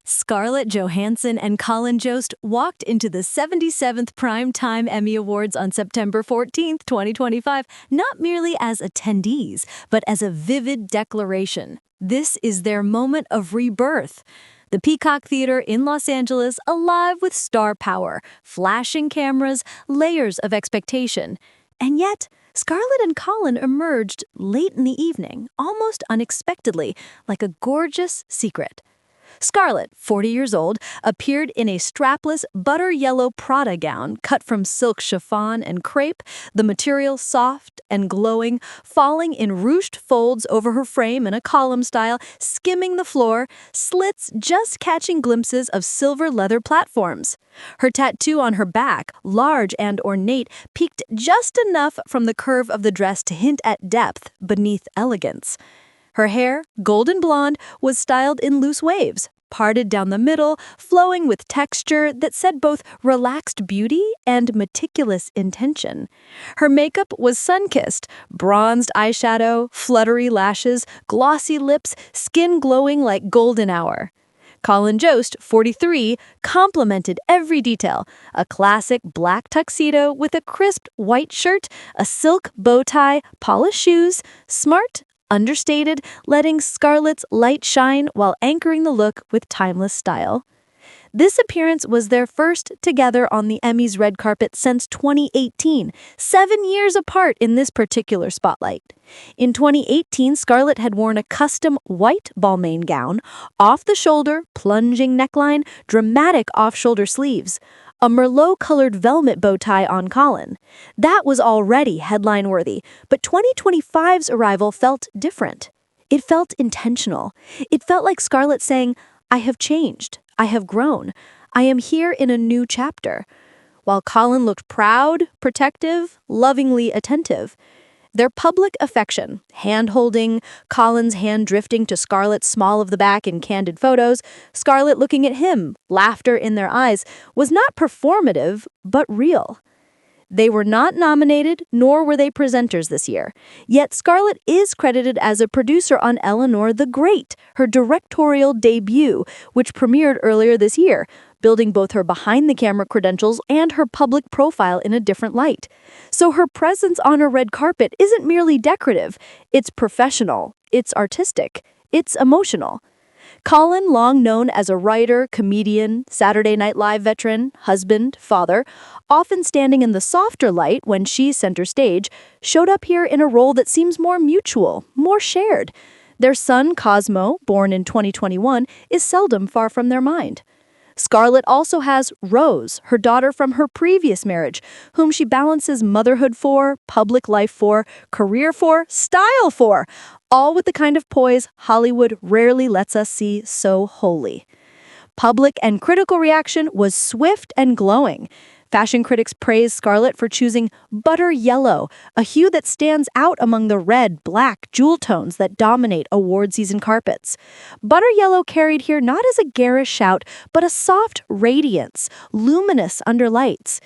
Scarlett Johansson and Colin Jost walked into the 77th Primetime Emmy Awards on September 14, 2025, not merely as attendees, but as a vivid declaration. This is their moment of rebirth. The Peacock Theater in Los Angeles alive with star power, flashing cameras, layers of expectation. And yet, Scarlett and Colin emerged late in the evening, almost unexpectedly, like a gorgeous secret. Scarlett, 40 years old, appeared in a strapless butter yellow Prada gown cut from silk chiffon and crepe, the material soft and glowing, falling in ruched folds over her frame in a column style, skimming the floor, slits just catching glimpses of silver leather platforms. Her tattoo on her back, large and ornate, peaked just enough from the curve of the dress to hint at depth beneath elegance. Her hair, golden blonde, was styled in loose waves, parted down the middle, flowing with texture that said both relaxed beauty and meticulous intention. Her makeup was sun-kissed, bronzed eyeshadow, fluttery lashes, glossy lips, skin glowing like golden hour. Colin Jost, 43, complimented every detail. A classic black tuxedo with a crisp white shirt, a silk bow tie, polished shoes, smart, understated, letting Scarlett's light shine while anchoring the look with timeless style. This appearance was their first together on the Emmys red carpet since 2018, 7 years apart in this particular spotlight. In 2018, Scarlett had worn a custom white Balmain gown, off-the-shoulder, plunging neckline, dramatic off-shoulder sleeves. A Merlot-colored velvet bow tie on Colin. That was already headline-worthy, but 2025's arrival felt different. It felt intentional. It felt like Scarlett saying, "I have changed. I have grown. I am here in a new chapter." While Colin looked proud, protective, lovingly attentive. Their public affection, hand-holding, Colin's hand drifting to Scarlett's small of the back in candid photos, Scarlett looking at him, laughter in their eyes, was not performative, but real. They were not nominated, nor were they presenters this year. Yet Scarlett is credited as a producer on Eleanor the Great, her directorial debut, which premiered earlier this year, building both her behind-the-camera credentials and her public profile in a different light. So her presence on a red carpet isn't merely decorative. It's professional, it's artistic, it's emotional. Colin, long known as a writer, comedian, Saturday Night Live veteran, husband, father, often standing in the softer light when she's center stage, showed up here in a role that seems more mutual, more shared. Their son, Cosmo, born in 2021, is seldom far from their mind. Scarlett also has Rose, her daughter from her previous marriage, whom she balances motherhood for, public life for, career for, style for, all with the kind of poise Hollywood rarely lets us see so wholly. Public and critical reaction was swift and glowing. Fashion critics praised Scarlett for choosing butter yellow, a hue that stands out among the red, black, jewel tones that dominate award season carpets. Butter yellow carried here not as a garish shout, but a soft radiance, luminous under lights.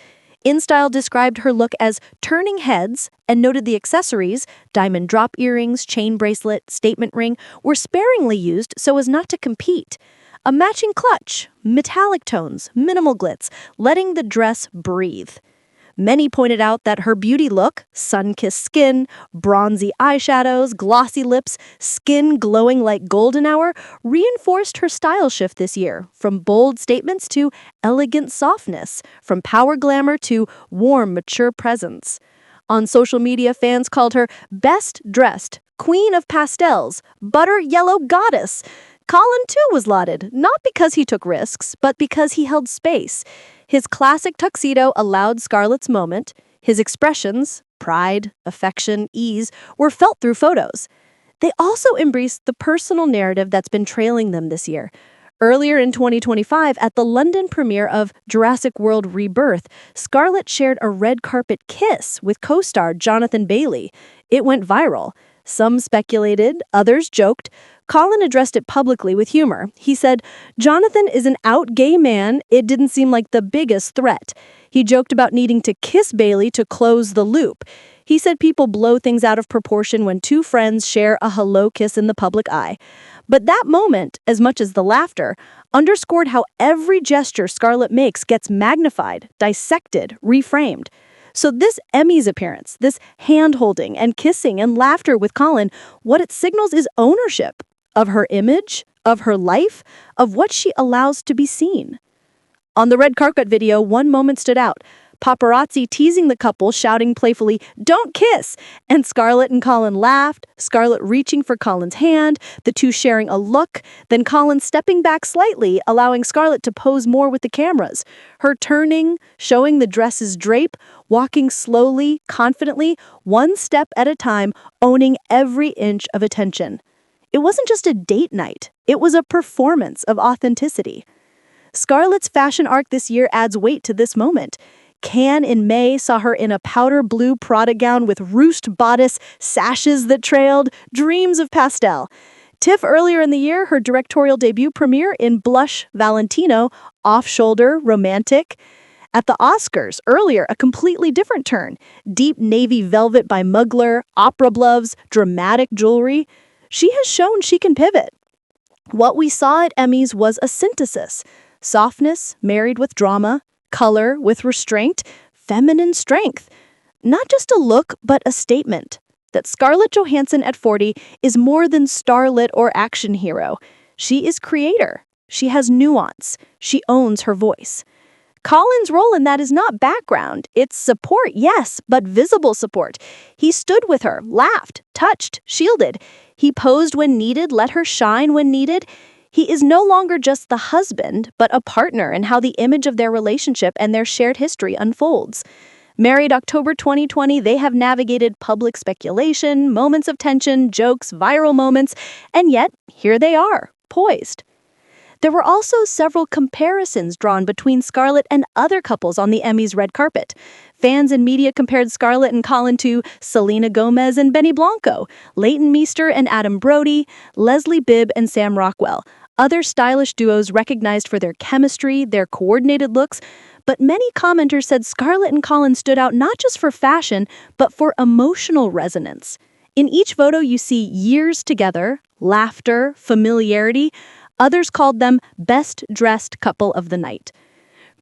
InStyle described her look as turning heads and noted the accessories, diamond drop earrings, chain bracelet, statement ring, were sparingly used so as not to compete. A matching clutch, metallic tones, minimal glitz, letting the dress breathe. Many pointed out that her beauty look, sun-kissed skin, bronzy eyeshadows, glossy lips, skin glowing like golden hour, reinforced her style shift this year, from bold statements to elegant softness, from power glamour to warm, mature presence. On social media, fans called her best dressed, queen of pastels, butter yellow goddess. Colin, too, was lauded, not because he took risks, but because he held space. His classic tuxedo allowed Scarlett's moment. His expressions, pride, affection, ease, were felt through photos. They also embraced the personal narrative that's been trailing them this year. Earlier in 2025, at the London premiere of Jurassic World Rebirth, Scarlett shared a red carpet kiss with co-star Jonathan Bailey. It went viral. Some speculated, others joked. Colin addressed it publicly with humor. He said, "Jonathan is an out gay man. It didn't seem like the biggest threat." He joked about needing to kiss Bailey to close the loop. He said people blow things out of proportion when two friends share a hello kiss in the public eye. But that moment, as much as the laughter, underscored how every gesture Scarlett makes gets magnified, dissected, reframed. So this Emmys appearance, this hand-holding and kissing and laughter with Colin, what it signals is ownership of her image, of her life, of what she allows to be seen. On the red carpet video, one moment stood out. Paparazzi teasing the couple, shouting playfully, "Don't kiss!" And Scarlett and Colin laughed, Scarlett reaching for Colin's hand, the two sharing a look, then Colin stepping back slightly, allowing Scarlett to pose more with the cameras. Her turning, showing the dress's drape, walking slowly, confidently, one step at a time, owning every inch of attention. It wasn't just a date night, it was a performance of authenticity. Scarlett's fashion arc this year adds weight to this moment. Cannes in May saw her in a powder blue Prada gown with ruched bodice, sashes that trailed, dreams of pastel. TIFF earlier in the year, her directorial debut premiere in blush Valentino, off-shoulder, romantic. At the Oscars, earlier, a completely different turn. Deep navy velvet by Mugler, opera gloves, dramatic jewelry. She has shown she can pivot. What we saw at Emmys was a synthesis. Softness married with drama, color with restraint, feminine strength. Not just a look, but a statement. That Scarlett Johansson at 40 is more than starlet or action hero. She is creator. She has nuance. She owns her voice. Colin's role in that is not background. It's support, yes, but visible support. He stood with her, laughed, touched, shielded. He posed when needed, let her shine when needed. He is no longer just the husband, but a partner in how the image of their relationship and their shared history unfolds. Married October 2020, they have navigated public speculation, moments of tension, jokes, viral moments, and yet here they are, poised. There were also several comparisons drawn between Scarlett and other couples on the Emmys red carpet. Fans and media compared Scarlett and Colin to Selena Gomez and Benny Blanco, Leighton Meester and Adam Brody, Leslie Bibb and Sam Rockwell. Other stylish duos recognized for their chemistry, their coordinated looks, but many commenters said Scarlett and Colin stood out not just for fashion, but for emotional resonance. In each photo you see years together, laughter, familiarity. Others called them best-dressed couple of the night.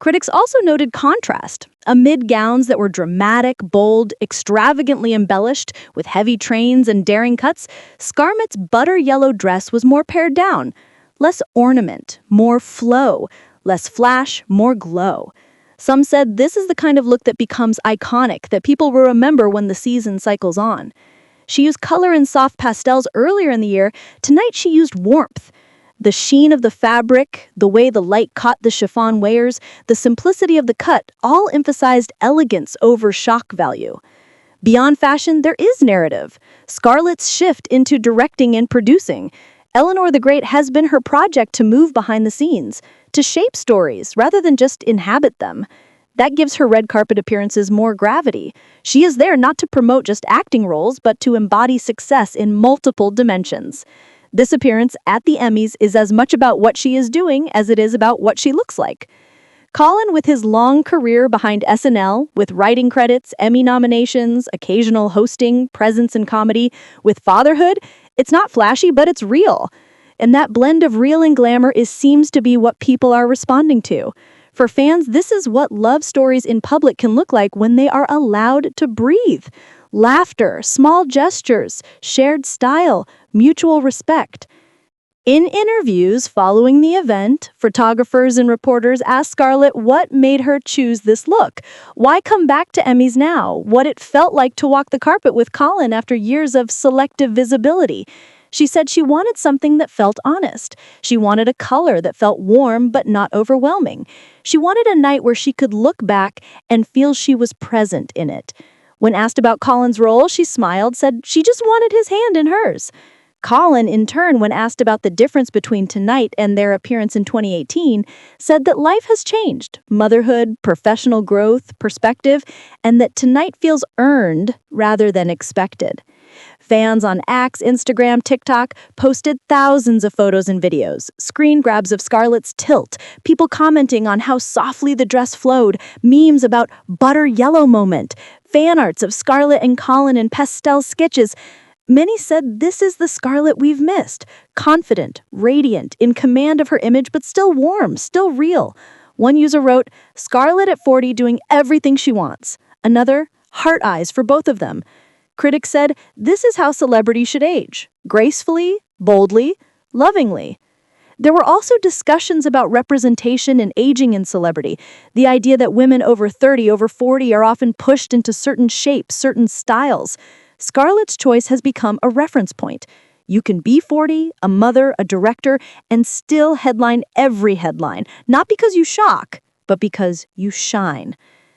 Critics also noted contrast. Amid gowns that were dramatic, bold, extravagantly embellished, with heavy trains and daring cuts, Scarlett's butter yellow dress was more pared down. Less ornament, more flow. Less flash, more glow. Some said this is the kind of look that becomes iconic, that people will remember when the season cycles on. She used color in soft pastels earlier in the year. Tonight she used warmth. The sheen of the fabric, the way the light caught the chiffon wears, the simplicity of the cut all emphasized elegance over shock value. Beyond fashion, there is narrative. Scarlett's shift into directing and producing. Eleanor the Great has been her project to move behind the scenes, to shape stories rather than just inhabit them. That gives her red carpet appearances more gravity. She is there not to promote just acting roles, but to embody success in multiple dimensions. This appearance at the Emmys is as much about what she is doing as it is about what she looks like. Colin, with his long career behind SNL, with writing credits, Emmy nominations, occasional hosting, presence in comedy, with fatherhood, it's not flashy, but it's real. And that blend of real and glamour seems to be what people are responding to. For fans, this is what love stories in public can look like when they are allowed to breathe. Laughter, small gestures, shared style, mutual respect. In interviews following the event, photographers and reporters asked Scarlett what made her choose this look. Why come back to Emmys now? What it felt like to walk the carpet with Colin after years of selective visibility. She said she wanted something that felt honest. She wanted a color that felt warm but not overwhelming. She wanted a night where she could look back and feel she was present in it. When asked about Colin's role, she smiled, said she just wanted his hand in hers. Colin, in turn, when asked about the difference between tonight and their appearance in 2018, said that life has changed, motherhood, professional growth, perspective, and that tonight feels earned rather than expected. Fans on X, Instagram, TikTok posted thousands of photos and videos, screen grabs of Scarlett's tilt, people commenting on how softly the dress flowed, memes about butter yellow moment. fan arts of Scarlett and Colin in pastel sketches. Many said this is the Scarlett we've missed. Confident, radiant, in command of her image, but still warm, still real. One user wrote, Scarlett at 40 doing everything she wants. Another, heart eyes for both of them. Critics said, this is how celebrity should age. Gracefully, boldly, lovingly. There were also discussions about representation and aging in celebrity. The idea that women over 30, over 40 are often pushed into certain shapes, certain styles. Scarlett's choice has become a reference point. You can be 40, a mother, a director, and still headline every headline, not because you shock, but because you shine.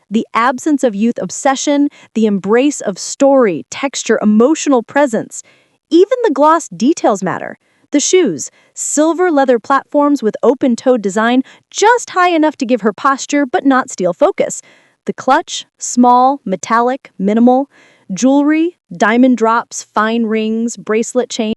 The absence of youth obsession, the embrace of story, texture, emotional presence. Even the gloss details matter. The shoes, silver leather platforms with open-toed design, just high enough to give her posture but not steal focus. The clutch, small, metallic, minimal. Jewelry, diamond drops, fine rings, bracelet chains.